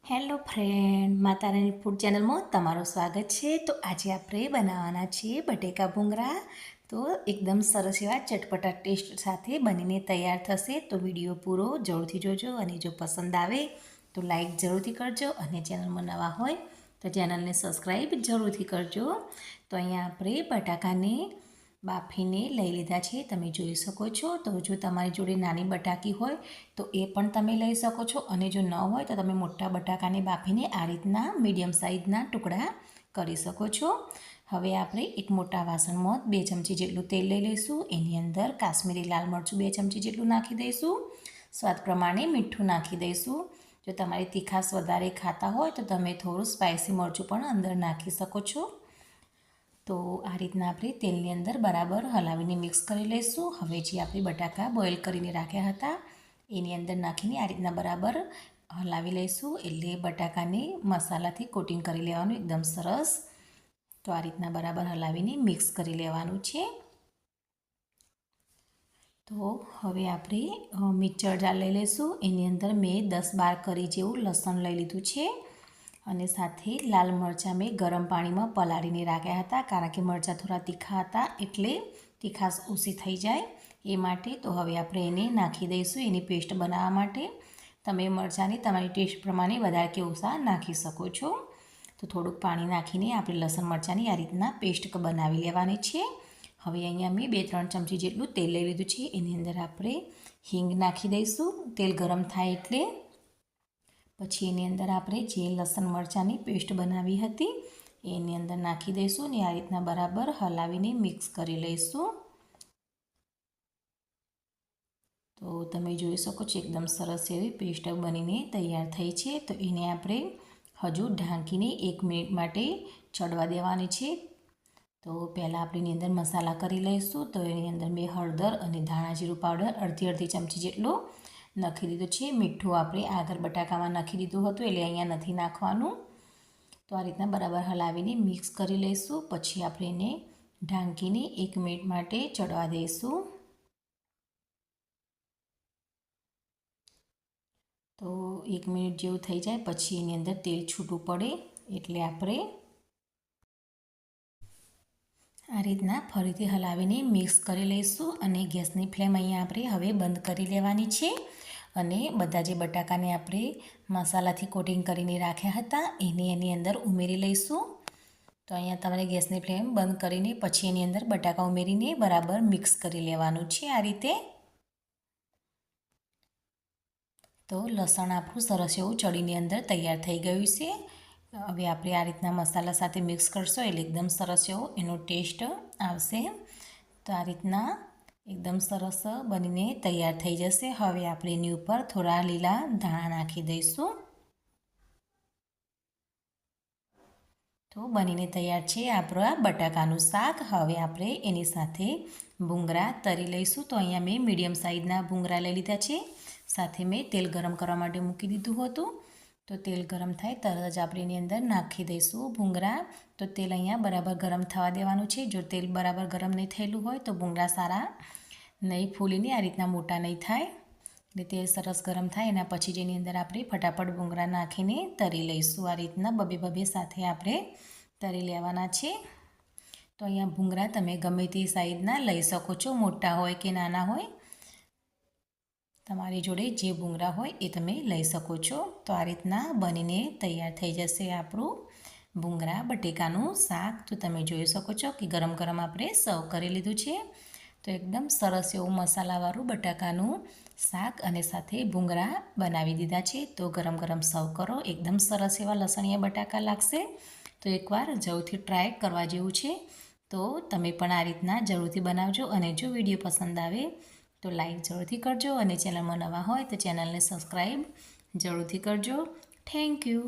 Hello friend, માતારાની food ચેનલમાં તમારું સ્વાગત છે. તો આજે આપણે બનાવવાના છીએ બટેકા ભૂંગળા. તો એકદમ સરસ એવા ચટપટા ટેસ્ટ સાથે બનીને તૈયાર થશે. તો વિડીયો પૂરો જરૂરથી જોજો અને જો પસંદ આવે તો લાઈક જરૂરથી કરજો અને ચેનલમાં નવા હોય તો ચેનલને સબસ્ક્રાઈબ જરૂરથી કરજો. તો અહીંયા આપણે બટાકાને બાફીને લઈ લીધા છે, તમે જોઈ શકો છો. તો જો તમારી જોડે નાની બટાકી હોય તો એ પણ તમે લઈ શકો છો અને જો ન હોય તો તમે મોટા બટાકાને બાફીને આ રીતના મીડિયમ સાઇઝના ટુકડા કરી શકો છો. હવે આપણે એક મોટા વાસણમાં 2 ચમચી જેટલું તેલ લઈ લઈશું. એની અંદર કાશ્મીરી લાલ મરચું 2 ચમચી જેટલું નાખી દઈશું. સ્વાદ પ્રમાણે મીઠું નાખી દઈશું. જો તમારી તીખાશ વધારે ખાતા હોય તો તમે થોડું સ્પાઇસી મરચું પણ અંદર નાખી શકો છો. તો આ રીતના આપણે તેલની અંદર બરાબર હલાવીને મિક્સ કરી લઈશું. હવે જે આપણે બટાકા બોઇલ કરીને રાખ્યા હતા એની અંદર નાખીને આ રીતના બરાબર હલાવી લઈશું. એટલે બટાકાને મસાલાથી કોટિંગ કરી લેવાનું એકદમ સરસ. તો આ રીતના બરાબર હલાવીને મિક્સ કરી લેવાનું છે. તો હવે આપણે મિક્સર જાર લઈ લઈશું. એની અંદર મેં 10-12 કરી જેવું લસણ લઈ લીધું છે અને સાથે લાલ મરચાં મેં ગરમ પાણીમાં પલાળીને રાખ્યા હતા, કારણ કે મરચાં થોડા તીખા હતા એટલે તીખાશ ઓછી થઈ જાય એ માટે. તો હવે આપણે એને નાખી દઈશું એની પેસ્ટ બનાવવા માટે. તમે મરચાંની તમારી ટેસ્ટ પ્રમાણે વધારે કે ઓછા નાખી શકો છો. તો થોડુંક પાણી નાખીને આપણે લસણ મરચાંની આ રીતના પેસ્ટ બનાવી લેવાની છે. હવે અહીંયા મેં 2-3 ચમચી જેટલું તેલ લઈ લીધું છે. એની અંદર આપણે હિંગ નાખી દઈશું. તેલ ગરમ થાય એટલે પછી એની અંદર આપણે જે લસણ મરચાંની પેસ્ટ બનાવી હતી એની અંદર નાખી દઈશું ને આ રીતના બરાબર હલાવીને મિક્સ કરી લઈશું. તો તમે જોઈ શકો છો એકદમ સરસ એવી પેસ્ટ બનીને તૈયાર થઈ છે. તો એને આપણે હજુ ઢાંકીને 1 મિનિટ માટે ચડવા દેવાની છે. તો પહેલાં આપણે એની અંદર મસાલા કરી લઈશું. તો એની અંદર મેં હળદર અને ધાણા જીરું પાવડર અડધી ચમચી જેટલું નાખી દીધું છે. મીઠું આપણે આગળ બટાકામાં નાખી દીધું હતું એટલે અહીંયા નથી નાખવાનું. તો આ રીતના બરાબર હલાવીને મિક્સ કરી લઈશું. પછી આપણે એને ઢાંકીને 1 મિનિટ માટે ચડવા દઈશું. તો 1 મિનિટ જેવું થઈ જાય પછી એની અંદર તેલ છૂટું પડે એટલે આપણે આ રીતના ફરીથી હલાવીને મિક્સ કરી લઈશું અને ગેસની ફ્લેમ અહીંયા આપણે હવે બંધ કરી લેવાની છે. અને બધા જે બટાકાને આપણે મસાલાથી કોટિંગ કરીને રાખ્યા હતા એને એની અંદર ઉમેરી લઈશું. તો અહીંયા તમારે ગેસની ફ્લેમ બંધ કરીને પછી એની અંદર બટાકા ઉમેરીને બરાબર મિક્સ કરી લેવાનું છે આ રીતે. તો લસણ આપણું સરસ એવું ચડીની અંદર તૈયાર થઈ ગયું છે. હવે આપણે આ રીતના મસાલા સાથે મિક્સ કરશો એટલે એકદમ સરસ એવો એનો ટેસ્ટ આવશે. તો આ રીતના એકદમ સરસ બનીને તૈયાર થઈ જશે. હવે આપણે એની ઉપર થોડા લીલા ધાણા નાખી દઈશું. તો બનીને તૈયાર છે આપણા બટાકાનું શાક. હવે આપણે એની સાથે ભૂંગળા તરી લઈશું. તો અહીંયા મેં મીડિયમ સાઇઝના ભૂંગળા લઈ લીધા છે. સાથે મેં તેલ ગરમ કરવા માટે મૂકી દીધું હતું. તો તેલ ગરમ થાય તરત જ આપણે એની અંદર નાખી દઈશું ભૂંગળા. તો તેલ અહીંયા બરાબર ગરમ થવા દેવાનું છે. જો તેલ બરાબર ગરમ નહીં થયેલું હોય તો ભૂંગળા સારા નહીં ફૂલીને આ રીતના મોટા નહીં થાય. એટલે તેલ સરસ ગરમ થાય એના પછી જેની અંદર આપણે ફટાફટ ભૂંગળા નાખીને તરી લઈશું. આ રીતના બબે સાથે આપણે તરી લેવાના છે. તો અહીંયા ભૂંગળા તમે ગમે તે સાઈઝના લઈ શકો છો, મોટા હોય કે નાના હોય. તમારી જોડે જે ભૂંગળા હોય એ તમે લઈ શકો છો. તો આ રીતના બનીને તૈયાર થઈ જશે આપણું ભૂંગળા બટેકાનું શાક. તો તમે જોઈ શકો છો કે ગરમ ગરમ આપણે સર્વ કરી લીધું છે. તો એકદમ સરસ એવું મસાલાવાળું બટાકાનું શાક અને સાથે ભૂંગળા બનાવી દીધા છે. તો ગરમ ગરમ સર્વ કરો. એકદમ સરસ એવા લસણીયા બટાકા લાગશે. તો એકવાર જરૂરથી ટ્રાય કરવા જેવું છે. તો તમે પણ આ રીતના જરૂરથી બનાવજો અને જો વિડીયો પસંદ આવે તો લાઈક જરૂરથી કરજો અને ચેનલમાં નવા હોય તો ચેનલને સબસ્ક્રાઈબ જરૂરથી કરજો. Thank you.